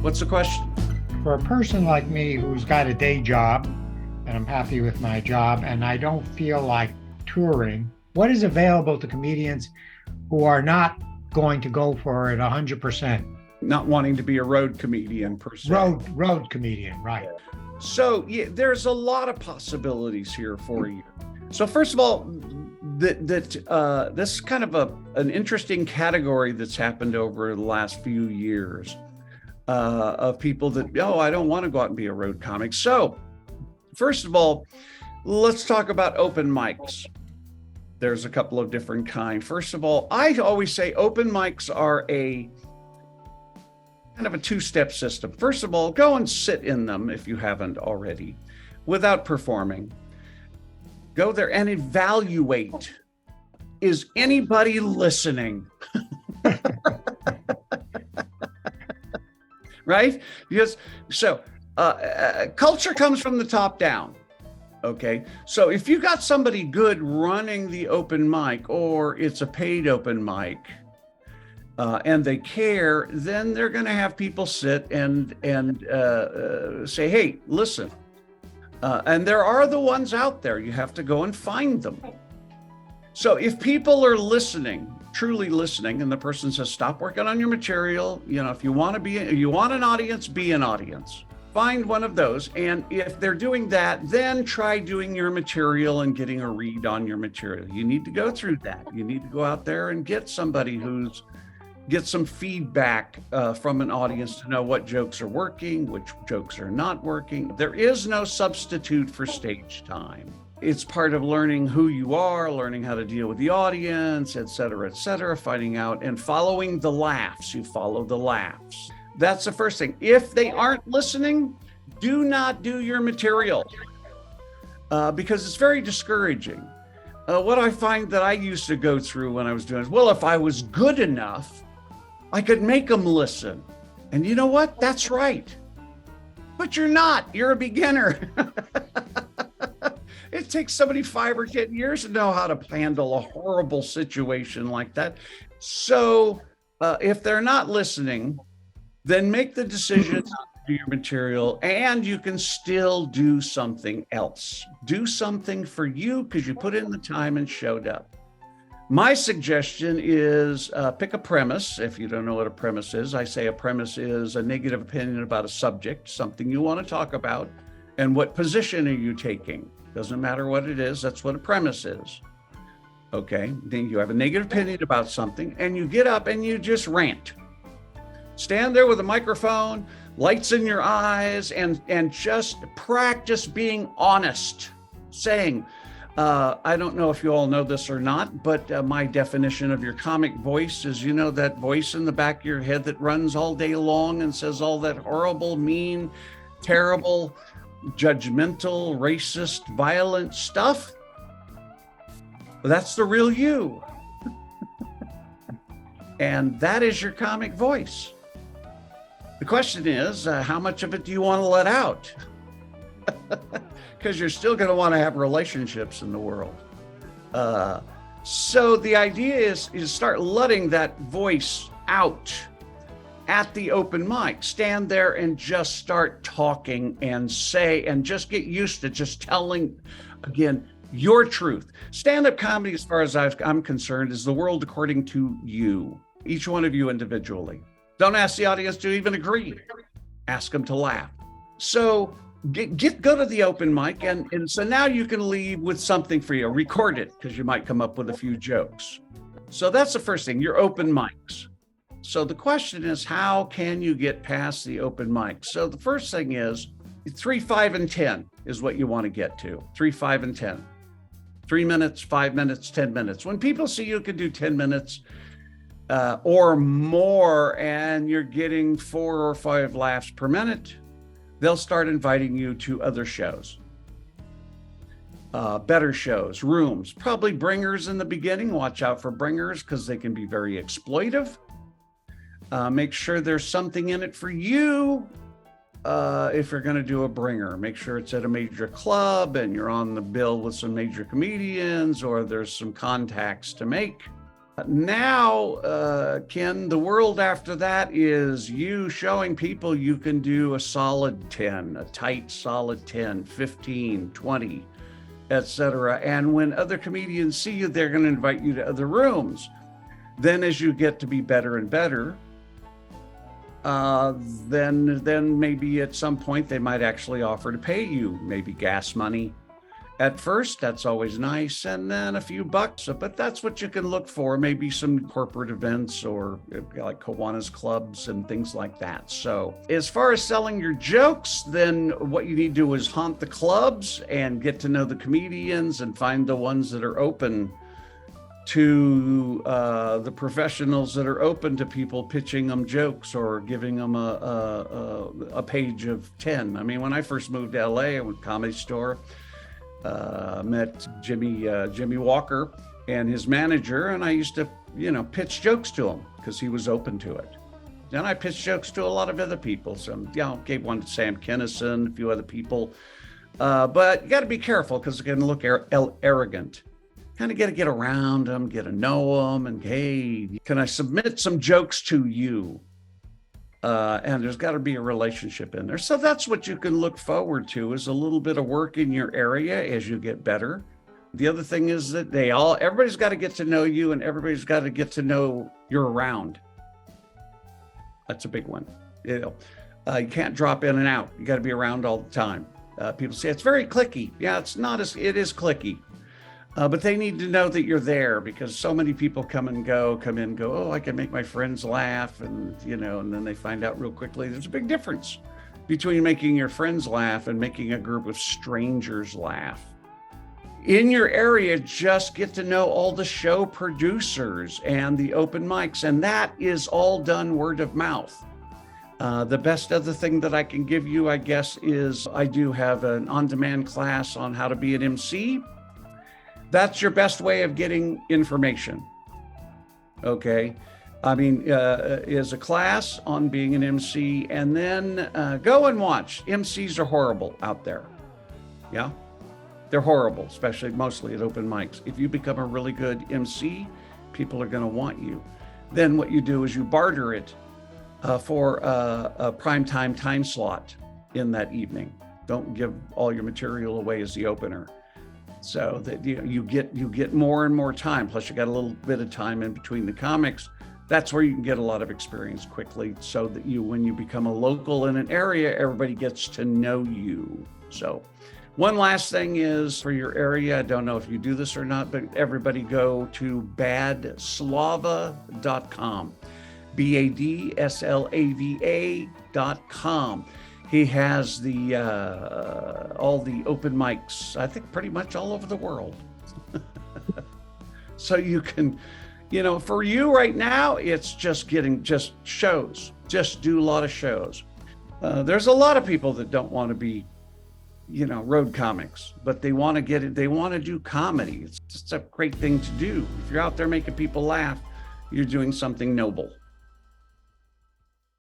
What's the question? For a person like me who's got a day job and I'm happy with my job and I don't feel like touring, what is available to comedians who are not going to go for it 100%? Not wanting to be a road comedian per se. Road comedian, right? So yeah, there's a lot of possibilities here for you. So first of all, this is kind of an interesting category that's happened over the last few years of people that, I don't want to go out and be a road comic. So first of all, let's talk about open mics. There's a couple of different kinds. First of all, I always say open mics are a kind of a two-step system. First of all, go and sit in them if you haven't already, without performing. Go there and evaluate. Is anybody listening? Right? Because culture comes from the top down. Okay, so if you got somebody good running the open mic, or it's a paid open mic, and they care, then they're going to have people sit and say, "Hey, listen." And there are the ones out there. You have to go and find them. So if people are listening, truly listening, and the person says, "Stop working on your material. If you want an audience, be an audience." Find one of those. And if they're doing that, then try doing your material and getting a read on your material. You need to go through that. You need to go out there and get somebody get some feedback from an audience to know what jokes are working, which jokes are not working. There is no substitute for stage time. It's part of learning who you are, learning how to deal with the audience, et cetera, finding out and following the laughs. You follow the laughs. That's the first thing. If they aren't listening, do not do your material because it's very discouraging. What I find that I used to go through when I was doing it, if I was good enough, I could make them listen. And you know what? That's right. But you're not. You're a beginner. It takes somebody 5 or 10 years to know how to handle a horrible situation like that. So if they're not listening, then make the decision to do your material, and you can still do something else. Do something for you because you put in the time and showed up. My suggestion is pick a premise. If you don't know what a premise is, I say a premise is a negative opinion about a subject, something you want to talk about, and what position are you taking? Doesn't matter what it is, that's what a premise is. Okay, then you have a negative opinion about something, and you get up and you just rant. Stand there with a microphone, lights in your eyes, and just practice being honest, saying, I don't know if you all know this or not, but my definition of your comic voice is, that voice in the back of your head that runs all day long and says all that horrible, mean, terrible, judgmental, racist, violent stuff. That's the real you. And that is your comic voice. The question is, how much of it do you want to let out? Because you're still going to want to have relationships in the world. So the idea is start letting that voice out at the open mic. Stand there and just start talking and just get used to just telling, again, your truth. Stand-up comedy, as far as I'm concerned, is the world according to you, each one of you individually. Don't ask the audience to even agree. Ask them to laugh. So go to the open mic, and so now you can leave with something for you. Record it, because you might come up with a few jokes. So that's the first thing, your open mics. So the question is, how can you get past the open mic? So the first thing is 3, 5, and 10 is what you want to get to. 3, 5, and 10. 3 minutes, 5 minutes, 10 minutes. When people see you can do 10 minutes or more, and you're getting 4 or 5 laughs per minute, they'll start inviting you to other shows, better shows, rooms, probably bringers in the beginning. Watch out for bringers because they can be very exploitive. Make sure there's something in it for you. If you're going to do a bringer, make sure it's at a major club and you're on the bill with some major comedians, or there's some contacts to make. Now, Ken, the world after that is you showing people you can do a solid 10, a tight, solid 10, 15, 20, etc. And when other comedians see you, they're going to invite you to other rooms. Then as you get to be better and better, then maybe at some point they might actually offer to pay you maybe gas money. At first, that's always nice, and then a few bucks, but that's what you can look for, maybe some corporate events or like Kiwanis clubs and things like that. So as far as selling your jokes, then what you need to do is haunt the clubs and get to know the comedians and find the ones that are open to the professionals that are open to people pitching them jokes or giving them a page of 10. I mean, when I first moved to LA, I went to Comedy Store, met Jimmy Walker and his manager, and I used to, pitch jokes to him because he was open to it. Then I pitched jokes to a lot of other people. So, gave one to Sam Kinison, a few other people. But you got to be careful because it can look arrogant. Kind of got to get around them, get to know them, and hey, can I submit some jokes to you? And there's got to be a relationship in there. So that's what you can look forward to, is a little bit of work in your area as you get better. The other thing is that everybody's got to get to know you, and everybody's got to get to know you're around. That's a big one. You can't drop in and out. You got to be around all the time. People say it's very cliquey. Yeah, it is cliquey. But they need to know that you're there, because so many people come in, go, oh, I can make my friends laugh. And, and then they find out real quickly, there's a big difference between making your friends laugh and making a group of strangers laugh. In your area, just get to know all the show producers and the open mics. And that is all done word of mouth. The best other thing that I can give you, I guess, is I do have an on-demand class on how to be an MC. That's your best way of getting information. Okay. I mean, is a class on being an MC, and then go and watch. MCs are horrible out there. Yeah. They're horrible, mostly at open mics. If you become a really good MC, people are going to want you. Then what you do is you barter it for a primetime time slot in that evening. Don't give all your material away as the opener. So that you get more and more time. Plus, you got a little bit of time in between the comics. That's where you can get a lot of experience quickly. So that when you become a local in an area, everybody gets to know you. So, one last thing is for your area. I don't know if you do this or not, but everybody go to badslava.com, badslava.com. He has all the open mics, I think pretty much all over the world. So you can, for you right now, it's just shows, just do a lot of shows. There's a lot of people that don't want to be, road comics, but they want to get it. They want to do comedy. It's just a great thing to do. If you're out there making people laugh, you're doing something noble.